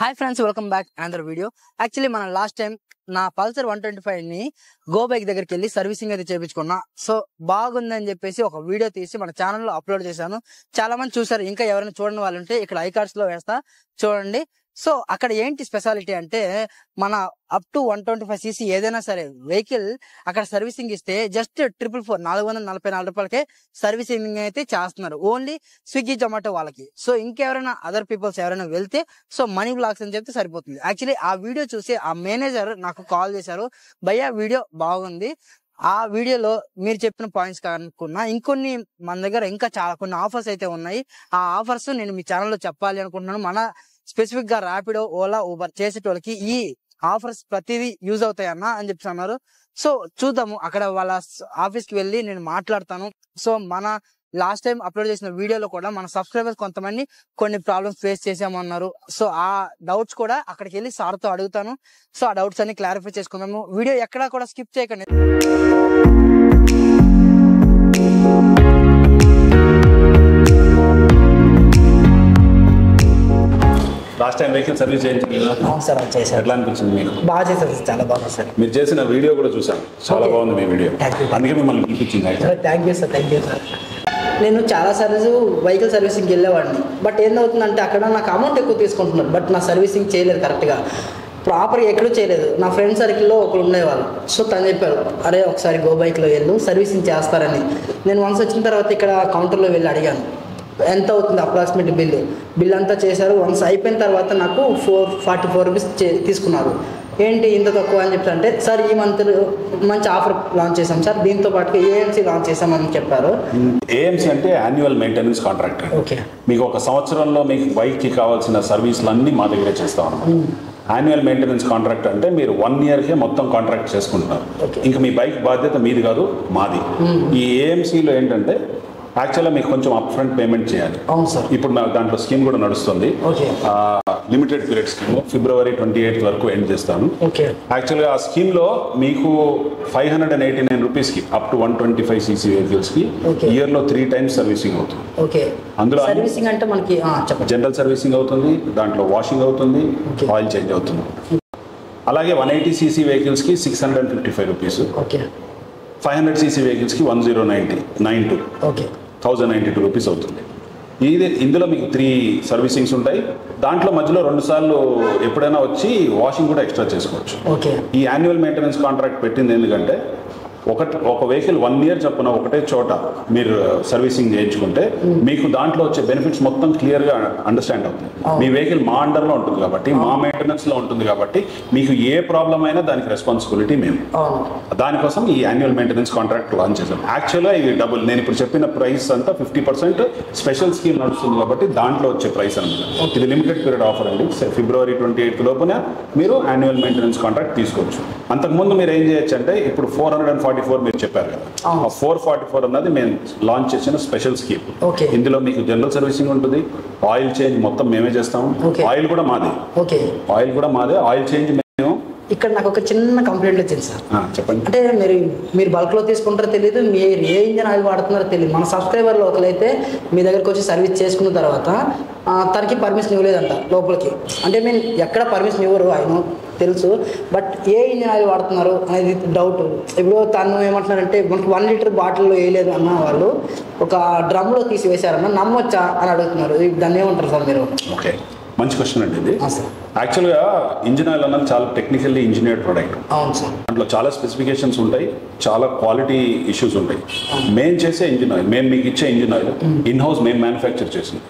Hi friends, welcome back another video. Actually మనం last time నా Pulsar 125 ని go bike దగ్గరికి వెళ్ళి సర్వీసింగ్ అయితే చేయించుకున్నా. సో బాగుందని చెప్పేసి ఒక వీడియో తీసి మన ఛానల్లో అప్లోడ్ చేశాను. చాలా మంది చూసారు. ఇంకా ఎవరైనా చూడని వాళ్ళు ఉంటే ఇక్కడ ఐ కార్డ్స్ లో వేస్తా, చూడండి. సో అక్కడ ఏంటి స్పెషాలిటీ అంటే, మన అప్ టు 125cc ఏదైనా సరే వెహికల్ అక్కడ సర్వీసింగ్ ఇస్తే జస్ట్ 444 రూపాయలకే సర్వీసింగ్ అయితే చేస్తున్నారు, ఓన్లీ స్విగ్గీ జొమాటో వాళ్ళకి. సో ఇంకెవరైనా అదర్ పీపుల్స్ ఎవరైనా వెళ్తే సో మనీ బ్లాక్స్ అని చెప్తే సరిపోతుంది. యాక్చువల్లీ ఆ వీడియో చూసి ఆ మేనేజర్ నాకు కాల్ చేశారు, భయ్యా వీడియో బాగుంది, ఆ వీడియోలో మీరు చెప్పిన పాయింట్స్ కనుక్కున్నా, ఇంకొన్ని మన దగ్గర ఇంకా చాలా కొన్ని ఆఫర్స్ అయితే ఉన్నాయి. ఆ ఆఫర్స్ నేను మీ ఛానల్లో చెప్పాలి అనుకుంటున్నాను. మన స్పెసిఫిక్ గా ర్యాపిడో, ఓలా, ఊబర్ చేసేటోళ్ళకి ఈ ఆఫర్స్ ప్రతిదీ యూజ్ అవుతాయన్నా అని చెప్తున్నారు. సో చూద్దాము, అక్కడ వాళ్ళ ఆఫీస్ కి వెళ్ళి నేను మాట్లాడతాను. సో మన లాస్ట్ టైం అప్లోడ్ చేసిన వీడియోలో కూడా మన సబ్స్క్రైబర్స్ కొంతమంది కొన్ని ప్రాబ్లమ్స్ ఫేస్ చేసామన్నారు. సో ఆ డౌట్స్ కూడా అక్కడికి వెళ్ళి సార్తో అడుగుతాను. సో ఆ డౌట్స్ అన్ని క్లారిఫై చేసుకుందాము. వీడియో ఎక్కడా కూడా స్కిప్ చేయకండి. లాస్ట్ టైం వెహికల్ సర్వీస్ చేయించారు. అవును సార్, చేశారు. ఎట్లా అనిపించింది మీకు? బాగా చేశారు, చాలా బాగుంది సార్. మీరు చేసిన వీడియో కూడా చూసాను, చాలా బాగుంది మీ వీడియో. అందుకే మిమ్మల్ని పిలిపించింది. Thank you sir. నేను చాలా సార్లు వెహికల్ సర్వీసింగ్కి వెళ్ళేవాడిని. బట్ ఏందవుతుందంటే అక్కడ నాకు అమౌంట్ ఎక్కువ తీసుకుంటున్నారు, బట్ నా సర్వీసింగ్ చేయలేదు కరెక్ట్గా, ప్రాపర్గా ఎక్కడూ చేయలేదు. నా ఫ్రెండ్ సర్కిల్లో ఒకరు ఉండేవాళ్ళు. సో తను చెప్పారు, అరే ఒకసారి గో బైక్లో వెళ్ళు, సర్వీసింగ్ చేస్తారని. నేను వన్స్ వచ్చిన తర్వాత ఇక్కడ కౌంటర్లో వెళ్ళి అడిగాను ఎంత అవుతుంది అప్రాక్సిమేట్ బిల్ అంతా చేశారు. వన్స్ అయిపోయిన తర్వాత నాకు 444 రూపీస్ తీసుకున్నారు. ఏంటి ఇంత తక్కువ అని చెప్పి అంటే, సార్ ఈ మంత్ మంచి ఆఫర్ లాంచ్ చేసాం సార్, దీంతో పాటుగా ఏఎంసీ లాంచ్ చేసామని చెప్పారు. ఏఎంసీ అంటే యాన్యువల్ మెయింటెనెన్స్ కాంట్రాక్ట్. ఓకే, మీకు ఒక సంవత్సరంలో మీకు బైక్కి కావాల్సిన సర్వీసులన్నీ మా దగ్గరే చేస్తాం అన్నమాట. యాన్యువల్ మెయింటెనెన్స్ కాంట్రాక్ట్ అంటే మీరు 1 ఇయర్కే మొత్తం కాంట్రాక్ట్ చేసుకుంటున్నారు. ఇంకా మీ బైక్ బాధ్యత మీది కాదు, మాది. ఈ ఏఎంసీలో ఏంటంటే యాక్చువల్గా మీకు కొంచెం అప్ ఫ్రంట్ పేమెంట్ చేయాలి. అవును సార్. ఇప్పుడు నాకు దాంట్లో స్కీమ్ కూడా నడుస్తుంది, లిమిటెడ్ పీరియడ్ స్కీమ్. ఫిబ్రవరి 28 వరకు ఎండ్ చేస్తాను. యాక్చువల్గా ఆ స్కీమ్లో మీకు 589 రూపీస్కి అప్ టు 125cc వెహికల్స్కి ఇయర్లో 3 టైమ్స్ సర్వీసింగ్ అవుతుంది. అందులో సర్వీసింగ్ అంటే మనకి జనరల్ సర్వీసింగ్ అవుతుంది, దాంట్లో వాషింగ్ అవుతుంది, ఆయిల్ చేంజ్ అవుతుంది. అలాగే 180cc వెహికల్స్కి 655 రూపీస్, 500cc వెహికల్స్కి 1092 1092 రూపీస్ అవుతుంది. ఇందులో మీకు 3 సర్వీసింగ్స్ ఉంటాయి. దాంట్లో మధ్యలో 2 సార్లు ఎప్పుడైనా వచ్చి వాషింగ్ కూడా ఎక్స్ట్రా చేసుకోవచ్చు. ఈ యాన్యువల్ మెయింటెనెన్స్ కాంట్రాక్ట్ పెట్టింది ఎందుకంటే, ఒక వెహికల్ 1 ఇయర్ చొప్పున ఒకటే చోట మీరు సర్వీసింగ్ చేయించుకుంటే మీకు దాంట్లో వచ్చే బెనిఫిట్స్ మొత్తం క్లియర్గా అండర్స్టాండ్ అవుతుంది. మీ వెహికల్ మా అండర్లో ఉంటుంది కాబట్టి, మా మెయింటెనెన్స్లో ఉంటుంది కాబట్టి, మీకు ఏ ప్రాబ్లం అయినా దానికి రెస్పాన్సిబిలిటీ మేము. దానికోసం ఈ యాన్యువల్ మెయింటెనెన్స్ కాంట్రాక్ట్ లాంచ్ చేశాం. యాక్చువల్గా ఇవి డబుల్, నేను ఇప్పుడు చెప్పిన ప్రైస్ అంతా 50% స్పెషల్ స్కీమ్ నడుస్తుంది కాబట్టి దాంట్లో వచ్చే ప్రైస్ అనమాట. ఇది లిమిటెడ్ పీరియడ్ ఆఫర్ అండి. ఫిబ్రవరి 28 లోపున మీరు యాన్యువల్ మెయింటెనెన్స్ కాంట్రాక్ట్ తీసుకోవచ్చు. అంతకుముందు మీరు ఏం చేయొచ్చు అంటే, ఇప్పుడు 444 మీరు చెప్పారు కదా, ఆ 444 అన్నది మేము లాంచ్ చేసిన స్పెషల్ స్కీమ్. ఇందులో మీకు జనరల్ సర్వీసింగ్ ఉంటుంది, ఆయిల్ చేంజ్ మొత్తం మేమే చేస్తాం. ఆయిల్ కూడా మాదే. ఆయిల్ చేంజ్ మేము. ఇక్కడ నాకు ఒక చిన్న కంప్లైంట్ వచ్చింది సార్. చెప్పండి. అంటే మీరు బల్క్ లో తీసుకుంటారో తెలియదు, మీరు ఏ ఇంజన్ ఆయిల్ వాడుతున్నారో తెలియదు. మన సబ్స్క్రైబర్లో ఒకరైతే మీ దగ్గరకు వచ్చి సర్వీస్ చేసుకున్న తర్వాత తనకి పర్మిషన్ ఇవ్వలేదంట లోపలికి. అంటే మేము ఎక్కడ పర్మిషన్ ఇవ్వరు, ఆయన తెలుసు, బట్ ఏ ఇంజన్ ఆయిల్ వాడుతున్నారు అనేది డౌట్. ఇప్పుడు తను ఏమంటున్నారంటే, మనకి 1 లీటర్ బాటిల్లో వేయలేదు అన్న, వాళ్ళు ఒక డ్రమ్లో తీసి వేశారన్న, నమ్మొచ్చా అని అడుగుతున్నారు. దాన్ని ఏమంటారు సార్ మీరు? ఓకే, మంచి క్వశ్చన్ అండి ఇది. యాక్చువల్గా ఇంజిన్ ఆయిల్ అన్నది చాలా టెక్నికల్లీ ఇంజనీర్డ్ ప్రోడక్ట్. అవును సార్. దాంట్లో చాలా స్పెసిఫికేషన్స్ ఉంటాయి, చాలా క్వాలిటీ ఇష్యూస్ ఉంటాయి. మేము చేసే ఇంజిన్ ఆయిల్, మేము మీకు ఇచ్చే ఇంజిన్ ఆయిల్ ఇన్ హౌస్ మేము మ్యానుఫ్యాక్చర్ చేసింది.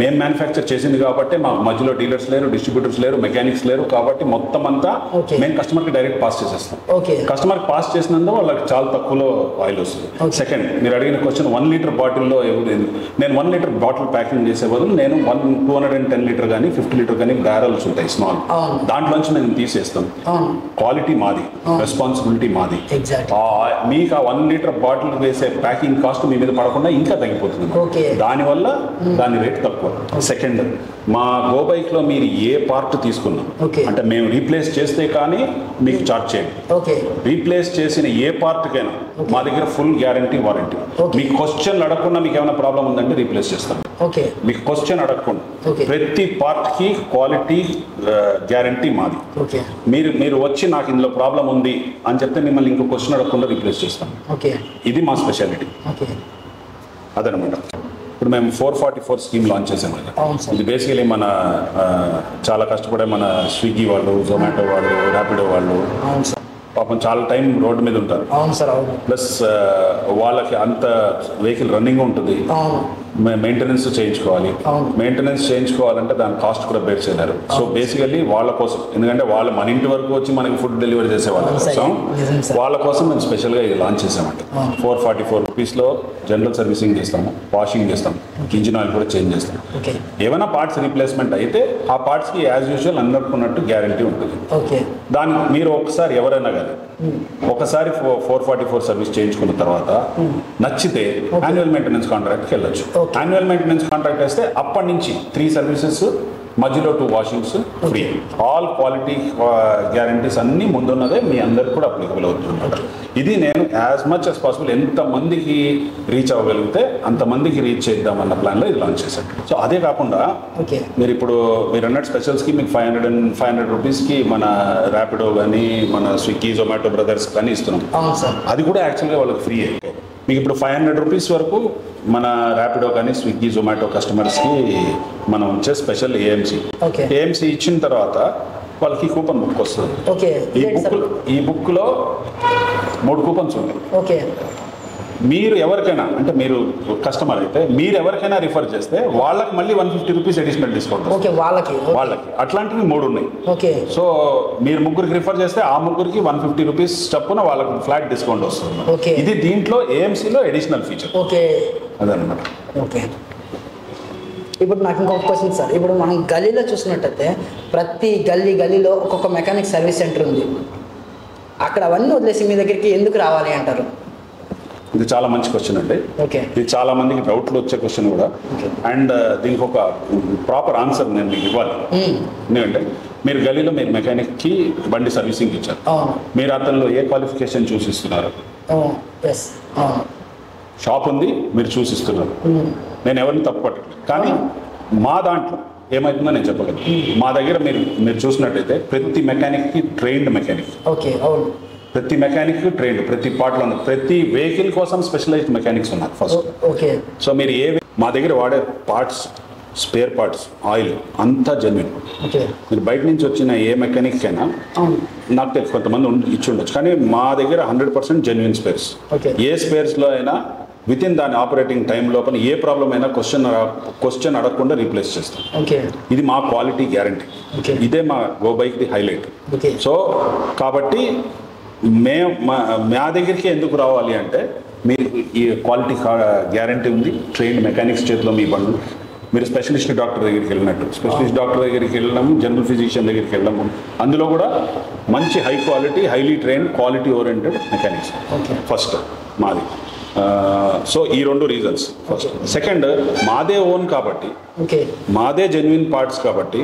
మేము మ్యానుఫ్యాక్చర్ చేసింది కాబట్టి మాకు మధ్యలో డీలర్స్ లేరు, డిస్ట్రిబ్యూటర్స్ లేరు, మెకానిక్స్ లేరు. కాబట్టి మొత్తం అంతా మేము కస్టమర్కి డైరెక్ట్ పాస్ చేసేస్తాం. కస్టమర్కి పాస్ చేసినందుకు వాళ్ళకి చాలా తక్కువలో ఆయిల్ వస్తుంది. సెకండ్, మీరు అడిగిన క్వశ్చన్, 1 లీటర్ బాటిల్లో నేను 1 లీటర్ బాటిల్ ప్యాకింగ్ చేసే బదులు నేను 210 లీటర్ కానీ 50 లీటర్ కానీ బ్యారల్స్ ఉంటాయి స్మాల్, దాంట్లోంచి మేము తీసేస్తాం. క్వాలిటీ మాది, రెస్పాన్సిబిలిటీ మాది. మీకు ఆ 1 లీటర్ బాటిల్ వేసే ప్యాకింగ్ కాస్ట్ మీ మీద పడకుండా ఇంకా తగ్గిపోతుంది. దానివల్ల దాని రేట్ తక్కువ. సెకండ్, మా గో బైక్ లో మీరు ఏ పార్ట్ తీసుకున్నా అంటే మేము రీప్లేస్ చేస్తే కానీ మీకు చార్జ్ చేయండి. రీప్లేస్ చేసిన ఏ పార్ట్ కైనా మా దగ్గర ఫుల్ గ్యారంటీ, వారంటీ. మీ క్వశ్చన్ అడగకుండా మీకు ఏమైనా ప్రాబ్లం ఉందంటే రీప్లేస్ చేస్తాం. ఓకే, మీకు క్వశ్చన్ అడగకుండా Okay. ప్రతి పార్ట్ కి క్వాలిటీ గ్యారంటీ మాది. ఓకే, మీరు వచ్చి నాకు ఇందులో ప్రాబ్లం ఉంది అని చెప్తే మిమ్మల్ని ఇంకో క్వశ్చన్ అడగకుండా రీప్లేస్ చేస్తాం. ఓకే, ఇది మా స్పెషాలిటీ. ఓకే. అదనమాట. ఇప్పుడు మేము 444 స్కీమ్ లాంచ్ చేసాం కదా. అవును సార్. ఇది బేసికలీ మన చాలా కష్టపడే మన స్విగ్గీ వాళ్ళు, జొమాటో వాళ్ళు, ర్యాపిడో వాళ్ళు అవును సార్, పాపం చాలా టైం రోడ్డు మీద ఉంటారు. అవును సార్, అవును, ప్లస్ వాళ్ళకి అంత వెహికల్ రన్నింగ్ ఉంటుంది, అవును, మెయింటెనెన్స్ చేయించుకోవాలి. అవును. మెయింటెనెన్స్ చేయించుకోవాలంటే దాని కాస్ట్ కూడా బేర్ చేయలేరు. సో బేసికల్లీ వాళ్ళ కోసం, ఎందుకంటే వాళ్ళు మన ఇంటి వరకు వచ్చి మనకి ఫుడ్ డెలివరీ చేసే వాళ్ళ అవును సార్, కోసం, నిజం సార్. వాళ్ళ కోసం మేము స్పెషల్గా ఇది లాంచ్ చేసామండి. 444 రూపీస్లో జనరల్ సర్వీసింగ్ చేస్తాము, వాషింగ్ చేస్తాము, ఇంజిన్ ఆయిల్ కూడా చేంజ్ చేస్తాము. ఓకే, ఏమైనా పార్ట్స్ రీప్లేస్మెంట్ అయితే ఆ పార్ట్స్కి యాజ్ యూజువల్ అందరుకున్నట్టు గ్యారంటీ ఉంటుంది. ఓకే, దానికి మీరు ఒకసారి ఎవరైనా కానీ ఒకసారి 444 సర్వీస్ చేయించుకున్న తర్వాత నచ్చితే యాన్యువల్ మెయింటెనెన్స్ కాంట్రాక్ట్కి వెళ్ళొచ్చు. యాన్యువల్ మెయింటెనెన్స్ కాంట్రాక్ట్ వేస్తే అప్పటి నుంచి 3 సర్వీసెస్, మధ్యలో 2 వాషింగ్స్ ఫ్రీ. ఆల్ క్వాలిటీ గ్యారంటీస్ అన్నీ ముందున్నదే మీ అందరికి కూడా అప్లికబుల్ అవుతుంది. ఇది నేను యాజ్ మచ్ యాజ్ పాసిబుల్ ఎంతమందికి రీచ్ అవ్వగలిగితే అంతమందికి రీచ్ చేద్దామన్న ప్లాన్లో ఇది లాంచ్ చేశాను. సో అదే కాకుండా ఓకే, మీరు అన్నట్టు స్పెషల్స్కి మీకు 500 రూపీస్కి మన ర్యాపిడో కానీ మన స్విగ్గీ, జొమాటో బ్రదర్స్ కానీ ఇస్తున్నాం. అవును సార్. అది కూడా యాక్చువల్గా వాళ్ళకి ఫ్రీ అయితే మీకు ఇప్పుడు 500 రూపీస్ వరకు మన ర్యాపిడో కానీ స్విగ్గీ, జొమాటో కస్టమర్స్కి మనం వచ్చే స్పెషల్ ఏఎంసీ. ఓకే, ఏఎంసీ ఇచ్చిన తర్వాత వాళ్ళకి కూపన్ బుక్ వస్తుంది. ఓకే, ఈ బుక్లో 3 కూపన్స్ ఉన్నాయి. ఓకే, మీరు ఎవరికైనా, అంటే మీరు కస్టమర్ అయితే మీరు ఎవరికైనా రిఫర్ చేస్తే వాళ్ళకి మళ్ళీ 150 రూపీస్ అడిషనల్ డిస్కౌంట్. ఓకే, వాళ్ళకి అట్లాంటివి 3 ఉన్నాయి. ఓకే, సో మీరు ముగ్గురికి రిఫర్ చేస్తే ఆ ముగ్గురికి 150 రూపీస్ చప్పున వాళ్ళకి ఫ్లాట్ డిస్కౌంట్ వస్తుంది. ఓకే. ఇది దీంట్లో ఏఎంసీలో అడిషనల్ ఫీచర్. ఓకే, అదనమాట. ఓకే. ఇప్పుడు నాకు ఇంకొక క్వశ్చన్ సార్. ఇప్పుడు మనం గల్లీలో చూసినట్టయితే ప్రతి గల్లీలో ఒక్కొక్క మెకానిక్ సర్వీస్ సెంటర్ ఉంది. అక్కడ అవన్నీ వదిలేసి మీ దగ్గరికి ఎందుకు రావాలి అంటారు? ఇది చాలా మంచి క్వశ్చన్ అండి. ఓకే, ఇది చాలా మందికి డౌట్లు వచ్చే క్వశ్చన్ కూడా. అండ్ దీనికి ఒక ప్రాపర్ ఆన్సర్ నేను మీకు ఇవ్వాలి. ఎందుకంటే మీరు గలీలో మీరు మెకానిక్కి బండి సర్వీసింగ్ ఇచ్చారు, మీరు అతనిలో ఏ క్వాలిఫికేషన్ చూసిస్తున్నారు? షాప్ ఉంది, మీరు చూసిస్తున్నారు. నేను ఎవరిని తప్పు పట్టలేదు, కానీ మా దాంట్లో ఏమవుతుందో నేను చెప్పగలను. మా దగ్గర మీరు చూసినట్టయితే ప్రతి మెకానిక్కి ట్రైన్డ్ మెకానిక్. ఓకే, అవును, ప్రతి మెకానిక్ ట్రైన్డ్, ప్రతి పార్ట్లో ఉంది. ప్రతి వెహికల్ కోసం స్పెషలైజ్డ్ మెకానిక్స్ ఉన్నారు ఫస్ట్. ఓకే. సో మీరు మా దగ్గర వాడే పార్ట్స్, స్పేర్ పార్ట్స్, ఆయిల్ అంతా జెన్యున్. ఓకే, మీరు బయట నుంచి వచ్చిన ఏ మెకానిక్ అయినా నాకు తెలిసి కొంతమంది ఇచ్చి ఉండొచ్చు, కానీ మా దగ్గర 100% జెన్యున్ స్పేర్స్. ఏ స్పేర్స్లో అయినా విత్ ఇన్ దాని ఆపరేటింగ్ టైం లోపల ఏ ప్రాబ్లం అయినా క్వశ్చన్ అడగకుండా రీప్లేస్ చేస్తాం. ఇది మా క్వాలిటీ గ్యారంటీ. ఇదే మా గో బైక్ది హైలైట్. సో కాబట్టి మా దగ్గరికి ఎందుకు రావాలి అంటే మీరు ఈ క్వాలిటీ గ్యారంటీ ఉంది, ట్రైన్డ్ మెకానిక్స్ చేతిలో మీ బండ్లు. మీరు స్పెషలిస్ట్ డాక్టర్ దగ్గరికి వెళ్ళినట్టు, స్పెషలిస్ట్ డాక్టర్ దగ్గరికి వెళ్ళినాము, జనరల్ ఫిజిషియన్ దగ్గరికి వెళ్ళాము. అందులో కూడా మంచి high quality, highly trained, quality oriented mechanics first మాది. సో ఈ 2 రీజన్స్. ఫస్ట్. సెకండ్, మాదే ఓన్ కాబట్టి, మాదే జెన్యున్ పార్ట్స్ కాబట్టి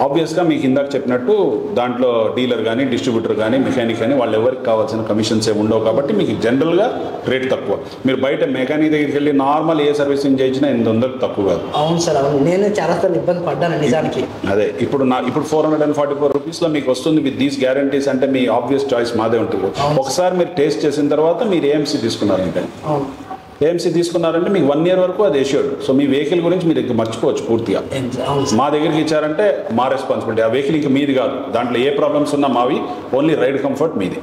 ఆబ్వియస్గా మీకు ఇందాక చెప్పినట్టు దాంట్లో డీలర్ కానీ, డిస్ట్రిబ్యూటర్ కానీ, మెకానిక్ కానీ వాళ్ళు ఎవరికి కావాల్సిన కమిషన్స్ ఏమి ఉండవు కాబట్టి మీకు జనరల్గా రేట్ తక్కువ. మీరు బయట మెకానిక్ దగ్గరికి వెళ్ళి నార్మల్ ఏ సర్వీసింగ్ చేయించినా 800 తక్కువ కాదు. అవును సార్, అవును, నేను చాలా సార్లు ఇబ్బంది పడ్డాను నిజానికి. అదే ఇప్పుడు 444 రూపీస్లో మీకు వస్తుంది విత్ దీస్ గ్యారంటీస్ అంటే మీ ఆబ్వియస్ చాయిస్ మాదే ఉంటుంది. ఒకసారి మీరు టేస్ట్ చేసిన తర్వాత మీరు ఏఎంసీ తీసుకున్నారంటే, ఏఎంసీ తీసుకున్నారంటే మీకు 1 year వరకు అది ఎష్యూర్డ్. సో మీ వెహికల్ గురించి మీరు ఇంకా మర్చిపోవచ్చు పూర్తిగా. మా దగ్గరికి ఇచ్చారంటే మా రెస్పాన్సిబిలిటీ. ఆ వెహికల్ ఇంకా మీది కాదు, దాంట్లో ఏ ప్రాబ్లమ్స్ ఉన్నా మావి, ఓన్లీ రైడ్ కంఫర్ట్ మీది.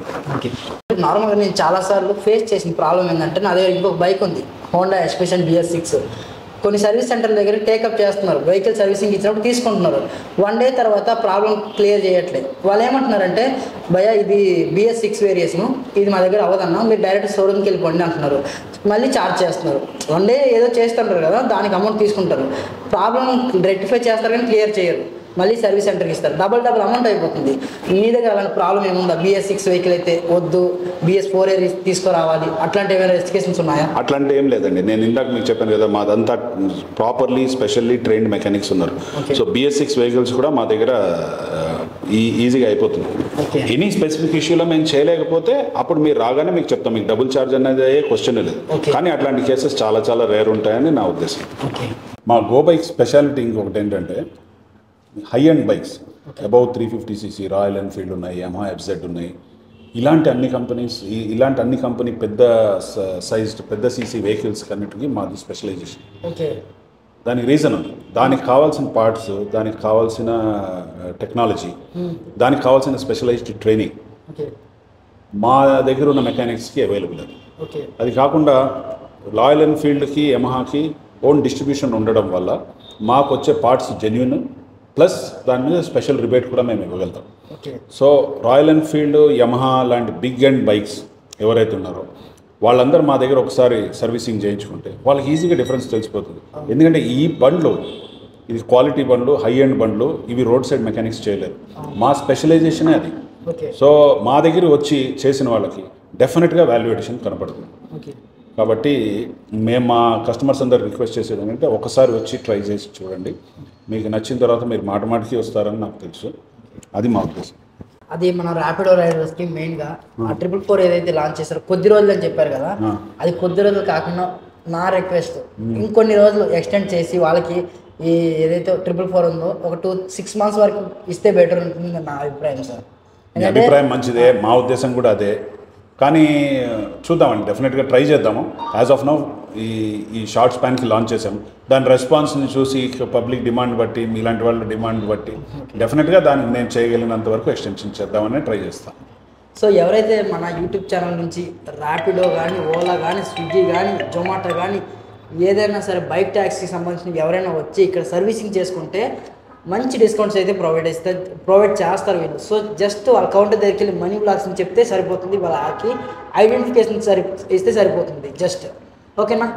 నార్మల్గా నేను చాలాసార్లు ఫేస్ చేసిన ప్రాబ్లం ఏంటంటే, నా దగ్గర ఇంకొక బైక్ ఉంది, హోండా ఎస్పెషన్ BS6. కొన్ని సర్వీస్ సెంటర్ దగ్గర టేకప్ చేస్తున్నారు, వెహికల్ సర్వీసింగ్ ఇచ్చినప్పుడు తీసుకుంటున్నారు. 1 day తర్వాత ప్రాబ్లం క్లియర్ చేయట్లేదు. వాళ్ళు ఏమంటున్నారంటే, భయ్యా ఇది BS6 వేరియేషను, ఇది మా దగ్గర అవ్వదన్నా, మీరు డైరెక్ట్ షోరూమ్కి వెళ్ళిపోండి అంటున్నారు. మళ్ళీ ఛార్జ్ చేస్తున్నారు. 1 day ఏదో చేస్తుంటారు కదా, దానికి అమౌంట్ తీసుకుంటారు. ప్రాబ్లం రెక్టిఫై చేస్తారు కానీ క్లియర్ చేయరు. మళ్ళీ సర్వీస్ సెంటర్కి ఇస్తారు, డబల్ అమౌంట్ అయిపోతుంది. మీ దగ్గర అలాంటి ప్రాబ్లం ఏముందా? BS6 వెహికల్ అయితే వద్దు, BS4 తీసుకురావాలి, అట్లాంటి ఏమైనా రెస్ట్రిక్షన్స్ ఉన్నాయా? అట్లాంటి ఏం లేదండి. నేను ఇందాక మీకు చెప్పాను కదా, మాదంతా ప్రాపర్లీ స్పెషల్లీ ట్రైన్డ్ మెకానిక్స్ ఉన్నారు. సో BS6 వెహికల్స్ కూడా మా దగ్గర ఈజీగా అయిపోతుంది. ఎనీ స్పెసిఫిక్ ఇష్యూలో మేము చేయలేకపోతే అప్పుడు మీరు రాగానే మీకు చెప్తాం, మీకు డబుల్ ఛార్జ్ అనేది అయ్యే క్వశ్చన్ లేదు. కానీ అట్లాంటి కేసెస్ చాలా చాలా రేర్ ఉంటాయని నా ఉద్దేశం. మా గో బైక్ స్పెషాలిటీ ఇంకొకటి ఏంటంటే high and bikes above 350cc royal Enfield ఉన్నాయి, యమహా FZ ఉన్నాయి. ఇలాంటి అన్ని కంపెనీ పెద్ద సైజ్డ్ పెద్ద సీసీ వెహికల్స్ అన్నిటికీ మాది స్పెషలైజేషన్. దానికి రీజన్ ఉంది, దానికి కావాల్సిన పార్ట్స్, దానికి కావాల్సిన టెక్నాలజీ, దానికి కావాల్సిన స్పెషలైజ్డ్ ట్రైనింగ్ మా దగ్గర ఉన్న మెకానిక్స్కి అవైలబుల్. అది కాకుండా రాయల్ ఎన్ఫీల్డ్కి యమహాకి ఓన్ డిస్ట్రిబ్యూషన్ ఉండడం వల్ల మాకు వచ్చే పార్ట్స్ జెన్యూన్, ప్లస్ దాని మీద స్పెషల్ రిబేట్ కూడా మేము ఇవ్వగలుగుతాం. సో రాయల్ ఎన్ఫీల్డ్, యమహా లాంటి బిగ్ అండ్ బైక్స్ ఎవరైతే ఉన్నారో వాళ్ళందరూ మా దగ్గర ఒకసారి సర్వీసింగ్ చేయించుకుంటే వాళ్ళకి ఈజీగా డిఫరెన్స్ తెలిసిపోతుంది. ఎందుకంటే ఈ బండ్లు, ఇది క్వాలిటీ బండ్లు, హై ఎండ్ బండ్లు, ఇవి రోడ్ సైడ్ మెకానిక్స్ చేయలేరు. మా స్పెషలైజేషనే అది. సో మా దగ్గర వచ్చి చేసిన వాళ్ళకి డెఫినెట్గా వాల్యుయేషన్ కనపడుతుంది. కాబట్టి మేము మా కస్టమర్స్ అందరు రిక్వెస్ట్ చేసేది ఏంటంటే ఒకసారి వచ్చి ట్రై చేసి చూడండి, మీకు నచ్చిన తర్వాత మీరు మాటికి వస్తారని నాకు తెలుసు. అది మా ఉద్దేశం. అది మన ర్యాపిడో రైడర్స్కి మెయిన్గా ఆ 444 ఏదైతే లాంచ్ చేస్తారో కొద్ది రోజులు అని చెప్పారు కదా, అది కొద్ది రోజులు కాకుండా నా రిక్వెస్ట్ ఇంకొన్ని రోజులు ఎక్స్టెండ్ చేసి వాళ్ళకి ఈ ఏదైతే 444 ఉందో ఒక 6 months వరకు ఇస్తే బెటర్ ఉంటుంది నా అభిప్రాయం సార్. అభిప్రాయం మంచిదే, మా ఉద్దేశం కూడా అదే. కానీ చూద్దామండి, డెఫినెట్గా ట్రై చేద్దాము. యాజ్ ఆఫ్ నౌ ఈ షార్ట్ స్పాన్కి లాంచ్ చేసాము. దాని రెస్పాన్స్ని చూసి పబ్లిక్ డిమాండ్ బట్టి, మీలాంటి వాళ్ళ డిమాండ్ బట్టి డెఫినెట్గా దాన్ని నేను చేయగలిగినంత వరకు ఎక్స్టెన్షన్ చేద్దామని ట్రై చేస్తాను. సో ఎవరైతే మన యూట్యూబ్ ఛానల్ నుంచి ర్యాపిడో కానీ, ఓలా కానీ, స్విగ్గీ కానీ, జొమాటో కానీ ఏదైనా సరే బైక్ ట్యాక్సీకి సంబంధించిన ఎవరైనా వచ్చి ఇక్కడ సర్వీసింగ్ చేసుకుంటే మంచి డిస్కౌంట్స్ అయితే ప్రొవైడ్ చేస్తారు వీళ్ళు. సో జస్ట్ వాళ్ళ కౌంటర్ దగ్గరికి వెళ్ళి మనీ బ్లాక్స్ అని చెప్తే సరిపోతుంది, వాళ్ళకి ఐడెంటిఫికేషన్ ఇస్తే సరిపోతుంది జస్ట్. ఓకేనా?